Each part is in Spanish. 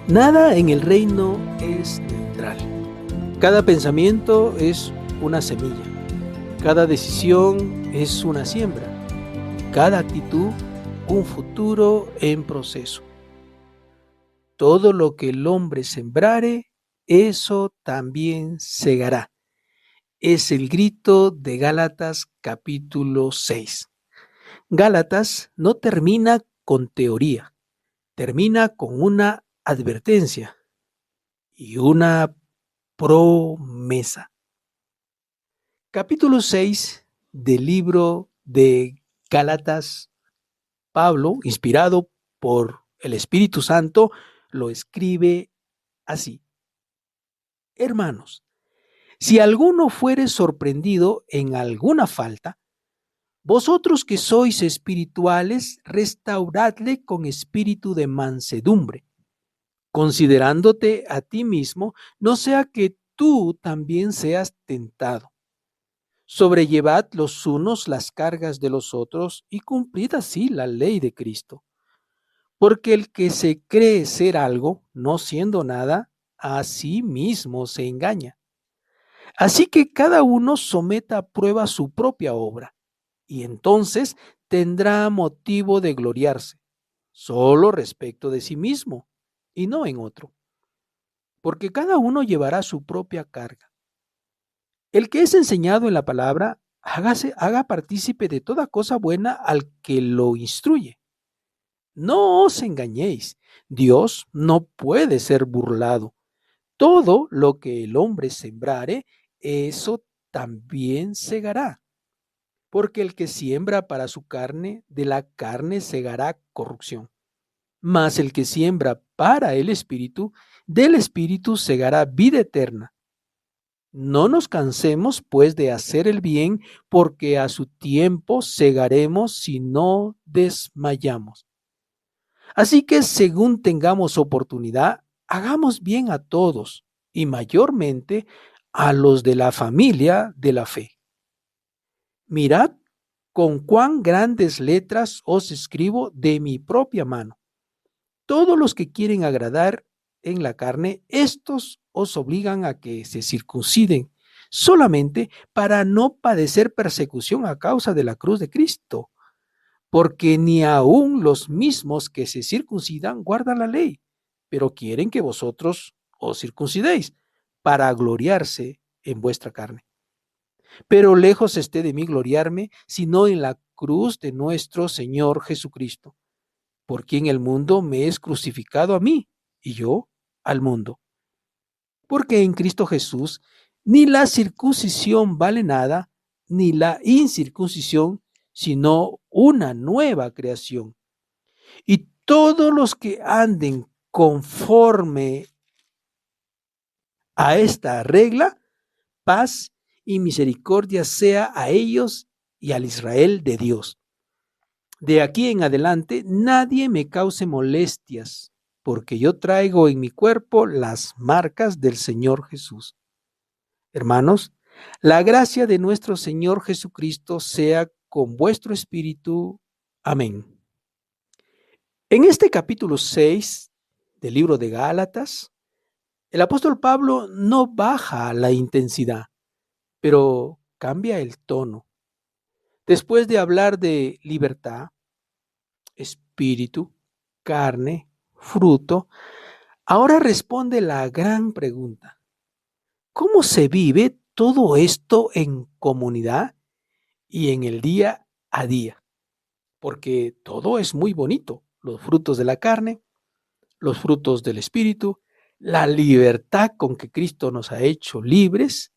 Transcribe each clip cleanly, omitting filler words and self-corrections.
Nada en el reino es neutral. Cada pensamiento es una semilla. Cada decisión es una siembra. Cada actitud, un futuro en proceso. Todo lo que el hombre sembrare, eso también segará. Es el grito de Gálatas capítulo 6. Gálatas no termina con teoría, termina con una advertencia y una promesa. Capítulo 6 del libro de Gálatas. Pablo, inspirado por el Espíritu Santo, lo escribe así: Hermanos, si alguno fuere sorprendido en alguna falta, vosotros que sois espirituales, restauradle con espíritu de mansedumbre, considerándote a ti mismo, no sea que tú también seas tentado. Sobrellevad los unos las cargas de los otros y cumplid así la ley de Cristo. Porque el que se cree ser algo, no siendo nada, a sí mismo se engaña. Así que cada uno someta a prueba su propia obra, y entonces tendrá motivo de gloriarse, solo respecto de sí mismo, y no en otro. Porque cada uno llevará su propia carga. El que es enseñado en la palabra, haga partícipe de toda cosa buena al que lo instruye. No os engañéis, Dios no puede ser burlado. Todo lo que el hombre sembrare, eso también segará. Porque el que siembra para su carne, de la carne segará corrupción. Mas el que siembra para el Espíritu, del Espíritu segará vida eterna. No nos cansemos, pues, de hacer el bien, porque a su tiempo segaremos si no desmayamos. Así que, según tengamos oportunidad, hagamos bien a todos, y mayormente a los de la familia de la fe. Mirad con cuán grandes letras os escribo de mi propia mano. Todos los que quieren agradar en la carne, estos os obligan a que se circunciden, solamente para no padecer persecución a causa de la cruz de Cristo, porque ni aun los mismos que se circuncidan guardan la ley, pero quieren que vosotros os circuncidéis para gloriarse en vuestra carne. Pero lejos esté de mí gloriarme, sino en la cruz de nuestro Señor Jesucristo, por quien el mundo me es crucificado a mí y yo al mundo. Porque en Cristo Jesús ni la circuncisión vale nada, ni la incircuncisión, sino una nueva creación. Y todos los que anden conforme a esta regla, paz y misericordia sea a ellos y al Israel de Dios. De aquí en adelante nadie me cause molestias, porque yo traigo en mi cuerpo las marcas del Señor Jesús. Hermanos, la gracia de nuestro Señor Jesucristo sea con vuestro espíritu. Amén. En este capítulo 6 del libro de Gálatas, el apóstol Pablo no baja la intensidad, pero cambia el tono. Después de hablar de libertad, espíritu, carne, fruto, ahora responde la gran pregunta: ¿cómo se vive todo esto en comunidad y en el día a día? Porque todo es muy bonito: los frutos de la carne, los frutos del espíritu, la libertad con que Cristo nos ha hecho libres.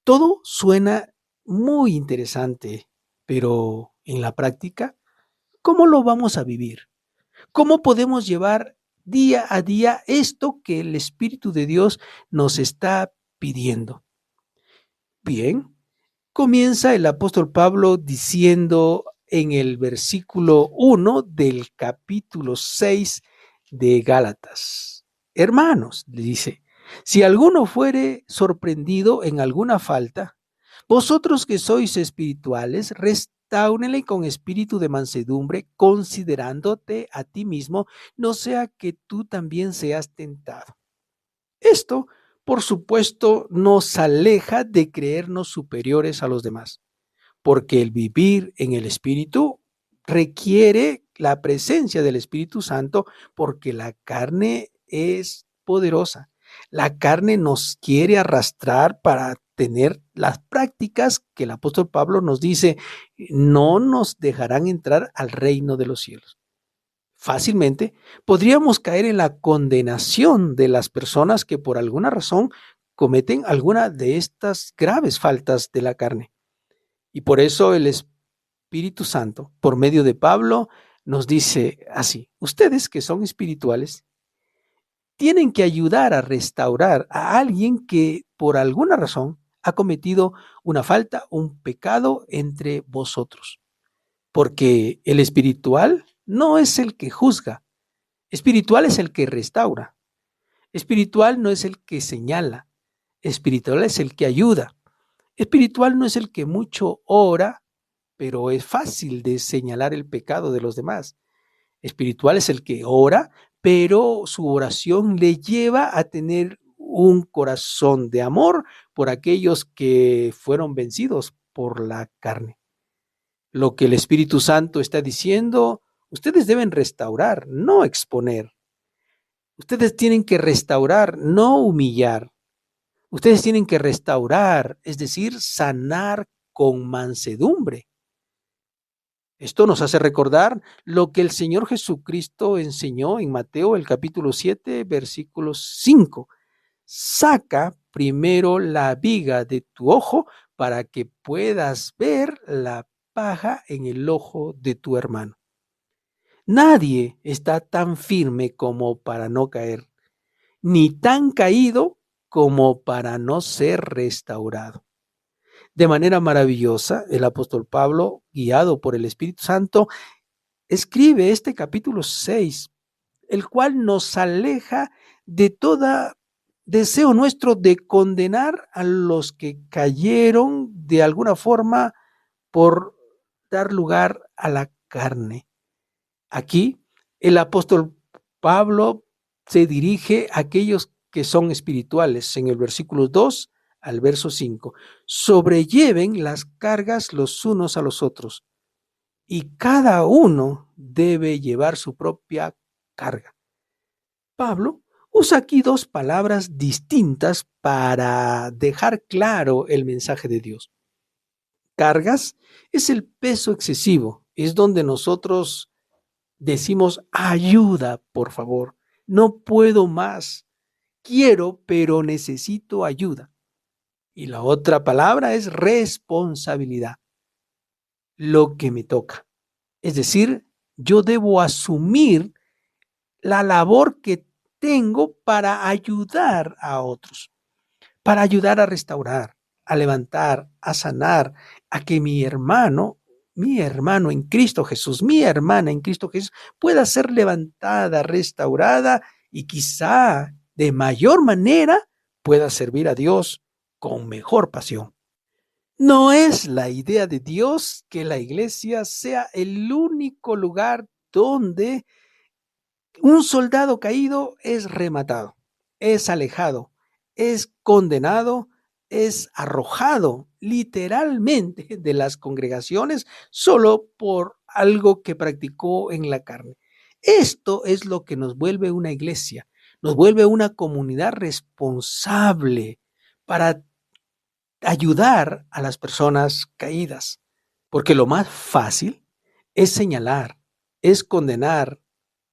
Todo suena muy interesante, pero en la práctica, ¿cómo lo vamos a vivir? ¿Cómo podemos llevar día a día esto que el Espíritu de Dios nos está pidiendo? Bien, comienza el apóstol Pablo diciendo en el versículo 1 del capítulo 6 de Gálatas: Hermanos, le dice, si alguno fuere sorprendido en alguna falta, vosotros que sois espirituales, restáurenle con espíritu de mansedumbre, considerándote a ti mismo, no sea que tú también seas tentado. Esto, por supuesto, nos aleja de creernos superiores a los demás, porque el vivir en el Espíritu requiere la presencia del Espíritu Santo, porque la carne es poderosa. La carne nos quiere arrastrar para tener las prácticas que el apóstol Pablo nos dice, no nos dejarán entrar al reino de los cielos. Fácilmente podríamos caer en la condenación de las personas que por alguna razón cometen alguna de estas graves faltas de la carne. Y por eso el Espíritu Santo, por medio de Pablo, nos dice así: ustedes que son espirituales, tienen que ayudar a restaurar a alguien que por alguna razón ha cometido una falta, un pecado entre vosotros. Porque el espiritual no es el que juzga, espiritual es el que restaura. Espiritual no es el que señala, espiritual es el que ayuda. Espiritual no es el que mucho ora, pero es fácil de señalar el pecado de los demás. Espiritual es el que ora, pero su oración le lleva a tener un corazón de amor por aquellos que fueron vencidos por la carne. Lo que el Espíritu Santo está diciendo, ustedes deben restaurar, no exponer. Ustedes tienen que restaurar, no humillar. Ustedes tienen que restaurar, es decir, sanar con mansedumbre. Esto nos hace recordar lo que el Señor Jesucristo enseñó en Mateo, el capítulo 7, versículo 5. Saca primero la viga de tu ojo para que puedas ver la paja en el ojo de tu hermano. Nadie está tan firme como para no caer, ni tan caído como para no ser restaurado. De manera maravillosa, el apóstol Pablo, guiado por el Espíritu Santo, escribe este capítulo 6, el cual nos aleja de todo deseo nuestro de condenar a los que cayeron de alguna forma por dar lugar a la carne. Aquí el apóstol Pablo se dirige a aquellos que son espirituales en el versículo 2 al verso 5. Sobrelleven las cargas los unos a los otros y cada uno debe llevar su propia carga. Pablo usa aquí dos palabras distintas para dejar claro el mensaje de Dios. Cargas es el peso excesivo, es donde nosotros decimos ayuda, por favor, no puedo más, quiero, pero necesito ayuda. Y la otra palabra es responsabilidad, lo que me toca. Es decir, yo debo asumir la labor que tengo para ayudar a otros, para ayudar a restaurar, a levantar, a sanar, a que mi hermano en Cristo Jesús, mi hermana en Cristo Jesús pueda ser levantada, restaurada y quizá de mayor manera pueda servir a Dios con mejor pasión. No es la idea de Dios que la iglesia sea el único lugar donde un soldado caído es rematado, es alejado, es condenado, es arrojado literalmente de las congregaciones solo por algo que practicó en la carne. Esto es lo que nos vuelve una iglesia, nos vuelve una comunidad responsable para ayudar a las personas caídas, porque lo más fácil es señalar, es condenar,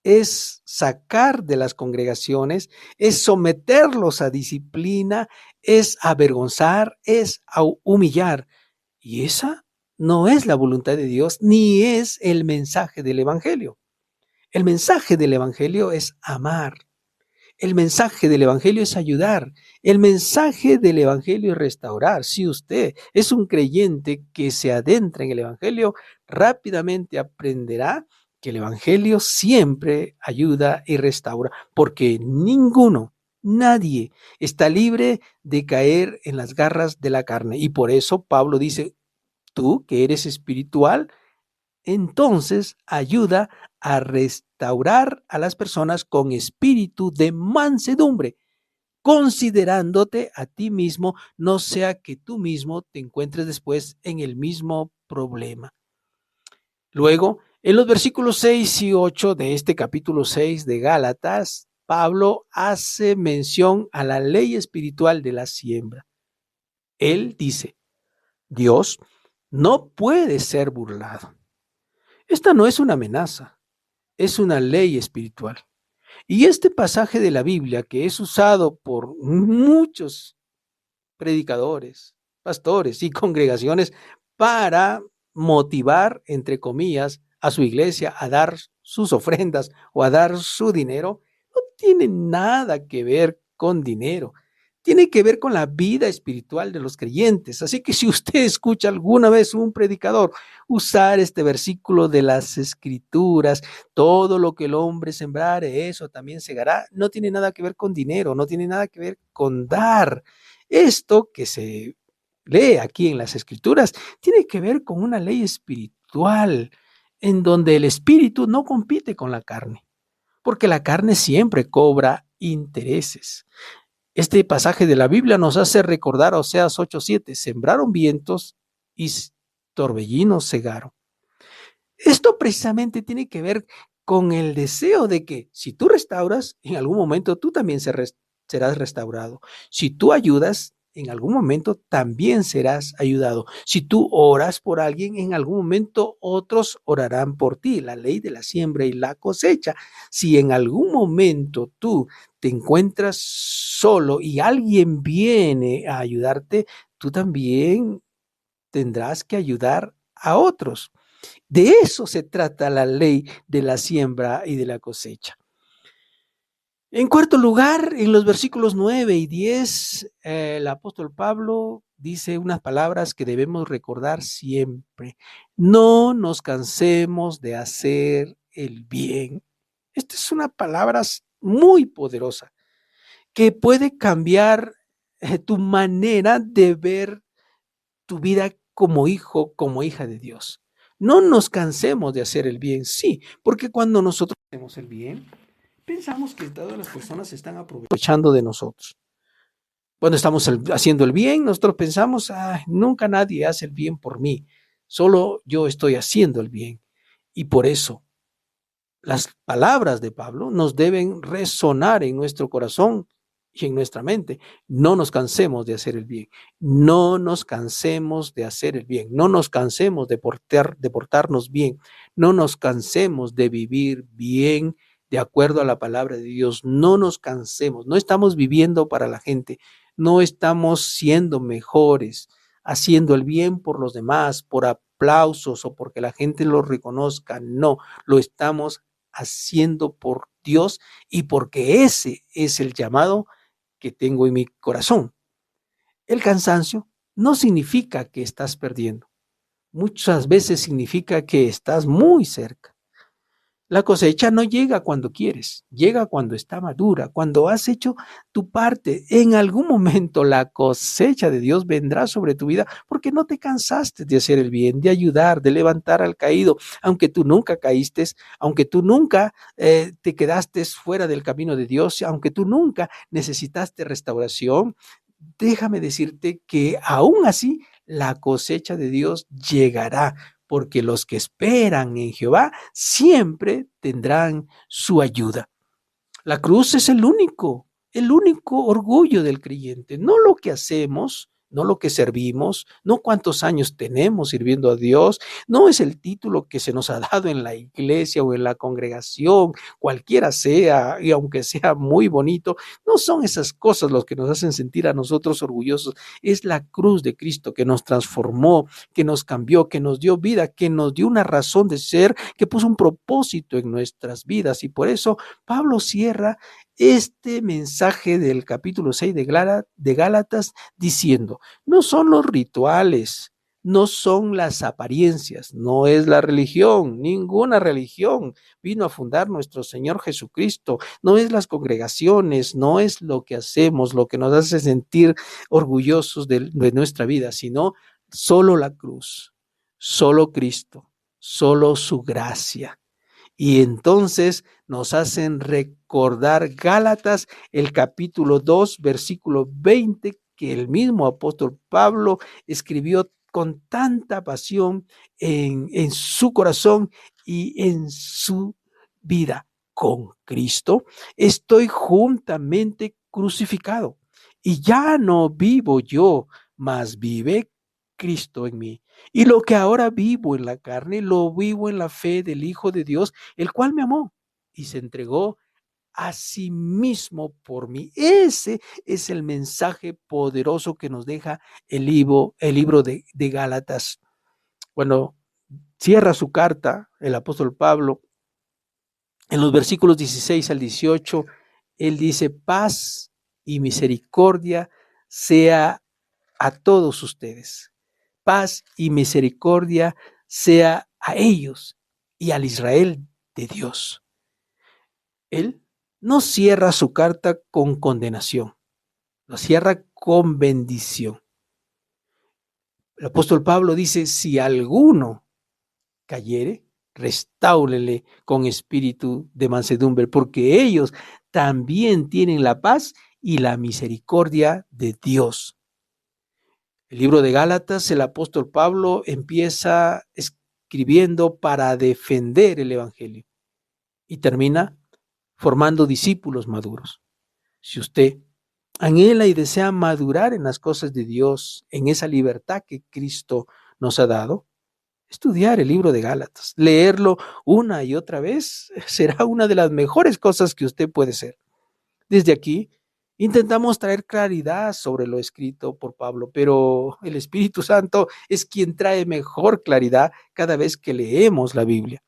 es sacar de las congregaciones, es someterlos a disciplina, es avergonzar, es humillar. Y esa no es la voluntad de Dios, ni es el mensaje del Evangelio. El mensaje del Evangelio es amar. El mensaje del Evangelio es ayudar. El mensaje del Evangelio es restaurar. Si usted es un creyente que se adentra en el Evangelio, rápidamente aprenderá que el Evangelio siempre ayuda y restaura, porque nadie está libre de caer en las garras de la carne. Y por eso Pablo dice, tú que eres espiritual, entonces ayuda a restaurar a las personas con espíritu de mansedumbre, considerándote a ti mismo, no sea que tú mismo te encuentres después en el mismo problema. Luego, en los versículos 6 y 8 de este capítulo 6 de Gálatas, Pablo hace mención a la ley espiritual de la siembra. Él dice, Dios no puede ser burlado. Esta no es una amenaza, es una ley espiritual. Y este pasaje de la Biblia, que es usado por muchos predicadores, pastores y congregaciones para motivar, entre comillas, a su iglesia a dar sus ofrendas o a dar su dinero, no tiene nada que ver con dinero. Tiene que ver con la vida espiritual de los creyentes. Así que si usted escucha alguna vez un predicador usar este versículo de las Escrituras, todo lo que el hombre sembrare, eso también segará, no tiene nada que ver con dinero, no tiene nada que ver con dar. Esto que se lee aquí en las Escrituras tiene que ver con una ley espiritual en donde el espíritu no compite con la carne, porque la carne siempre cobra intereses. Este pasaje de la Biblia nos hace recordar a Oseas 8:7, sembraron vientos y torbellinos cegaron. Esto precisamente tiene que ver con el deseo de que si tú restauras, en algún momento tú también serás restaurado. Si tú ayudas, en algún momento también serás ayudado. Si tú oras por alguien, en algún momento otros orarán por ti. La ley de la siembra y la cosecha. Si en algún momento tú te encuentras solo y alguien viene a ayudarte, tú también tendrás que ayudar a otros. De eso se trata la ley de la siembra y de la cosecha. En cuarto lugar, en los versículos 9 y 10, el apóstol Pablo dice unas palabras que debemos recordar siempre. No nos cansemos de hacer el bien. Esta es una palabra muy poderosa que puede cambiar tu manera de ver tu vida como hijo, como hija de Dios. No nos cansemos de hacer el bien, sí, porque cuando nosotros hacemos el bien, pensamos que todas las personas se están aprovechando de nosotros. Cuando estamos haciendo el bien, nosotros pensamos, nunca nadie hace el bien por mí, solo yo estoy haciendo el bien. Y por eso las palabras de Pablo nos deben resonar en nuestro corazón y en nuestra mente. No nos cansemos de hacer el bien. No nos cansemos de hacer el bien. No nos cansemos de portarnos bien. No nos cansemos de vivir bien de acuerdo a la palabra de Dios. No nos cansemos. No estamos viviendo para la gente. No estamos siendo mejores, haciendo el bien por los demás, por aplausos o porque la gente lo reconozca. No, lo estamos haciendo por Dios y porque ese es el llamado que tengo en mi corazón. El cansancio no significa que estás perdiendo. Muchas veces significa que estás muy cerca. La cosecha no llega cuando quieres, llega cuando está madura, cuando has hecho tu parte. En algún momento la cosecha de Dios vendrá sobre tu vida porque no te cansaste de hacer el bien, de ayudar, de levantar al caído, aunque tú nunca caíste, aunque tú nunca te quedaste fuera del camino de Dios, aunque tú nunca necesitaste restauración. Déjame decirte que aún así la cosecha de Dios llegará, porque los que esperan en Jehová siempre tendrán su ayuda. La cruz es el único orgullo del creyente, no lo que hacemos, no lo que servimos, no cuántos años tenemos sirviendo a Dios, no es el título que se nos ha dado en la iglesia o en la congregación, cualquiera sea, y aunque sea muy bonito, no son esas cosas los que nos hacen sentir a nosotros orgullosos, es la cruz de Cristo que nos transformó, que nos cambió, que nos dio vida, que nos dio una razón de ser, que puso un propósito en nuestras vidas, y por eso Pablo cierra este mensaje del capítulo 6 de Gálatas diciendo, no son los rituales, no son las apariencias, no es la religión, ninguna religión vino a fundar nuestro Señor Jesucristo, no es las congregaciones, no es lo que hacemos, lo que nos hace sentir orgullosos de nuestra vida, sino solo la cruz. solo Cristo, solo su gracia. Y entonces nos hacen recordar Gálatas, el capítulo 2, versículo 20, que el mismo apóstol Pablo escribió con tanta pasión en su corazón y en su vida. Con Cristo estoy juntamente crucificado y ya no vivo yo, mas vive Cristo en mí. Y lo que ahora vivo en la carne, lo vivo en la fe del Hijo de Dios, el cual me amó y se entregó a sí mismo por mí. Ese es el mensaje poderoso que nos deja el libro de Gálatas. Cuando cierra su carta, el apóstol Pablo, en los versículos 16 al 18, él dice: paz y misericordia sea a todos ustedes. Paz y misericordia sea a ellos y al Israel de Dios. Él no cierra su carta con condenación, lo cierra con bendición. El apóstol Pablo dice: si alguno cayere, restáurele con espíritu de mansedumbre, porque ellos también tienen la paz y la misericordia de Dios. El libro de Gálatas, el apóstol Pablo empieza escribiendo para defender el evangelio y termina formando discípulos maduros. Si usted anhela y desea madurar en las cosas de Dios, en esa libertad que Cristo nos ha dado, estudiar el libro de Gálatas, leerlo una y otra vez, será una de las mejores cosas que usted puede hacer. Desde aquí intentamos traer claridad sobre lo escrito por Pablo, pero el Espíritu Santo es quien trae mejor claridad cada vez que leemos la Biblia.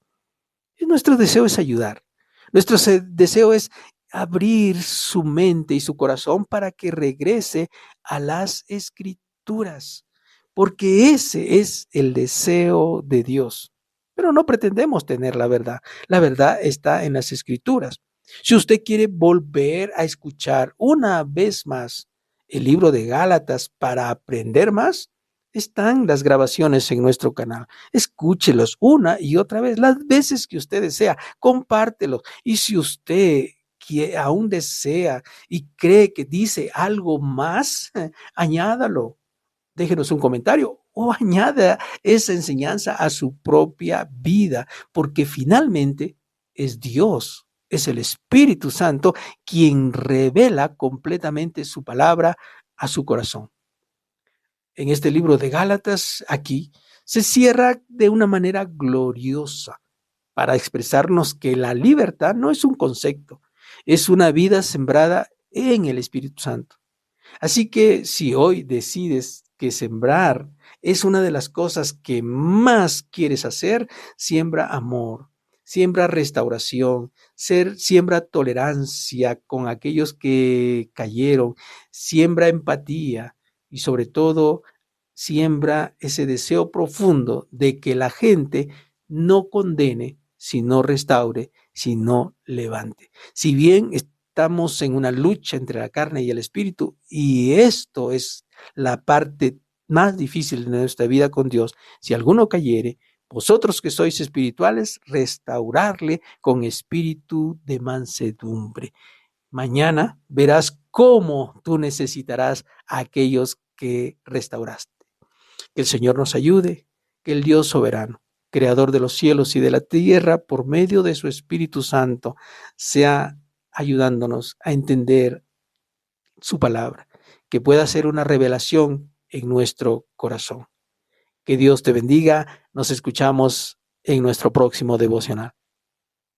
Y nuestro deseo es ayudar. Nuestro deseo es abrir su mente y su corazón para que regrese a las Escrituras, porque ese es el deseo de Dios. Pero no pretendemos tener la verdad. La verdad está en las Escrituras. Si usted quiere volver a escuchar una vez más el libro de Gálatas para aprender más, están las grabaciones en nuestro canal. Escúchelos una y otra vez, las veces que usted desea, compártelos. Y si usted aún desea y cree que dice algo más, añádalo. Déjenos un comentario o añada esa enseñanza a su propia vida, porque finalmente es Dios, es el Espíritu Santo quien revela completamente su palabra a su corazón. En este libro de Gálatas, aquí, se cierra de una manera gloriosa para expresarnos que la libertad no es un concepto, es una vida sembrada en el Espíritu Santo. Así que si hoy decides que sembrar es una de las cosas que más quieres hacer, siembra amor, siembra restauración, siembra tolerancia con aquellos que cayeron, siembra empatía y sobre todo siembra ese deseo profundo de que la gente no condene, sino restaure, sino levante. Si bien estamos en una lucha entre la carne y el espíritu, y esto es la parte más difícil de nuestra vida con Dios, si alguno cayere, vosotros que sois espirituales, restaurarle con espíritu de mansedumbre. Mañana verás cómo tú necesitarás a aquellos que restauraste. Que el Señor nos ayude, que el Dios soberano, creador de los cielos y de la tierra, por medio de su Espíritu Santo, sea ayudándonos a entender su palabra, que pueda ser una revelación en nuestro corazón. Que Dios te bendiga. Nos escuchamos en nuestro próximo devocional.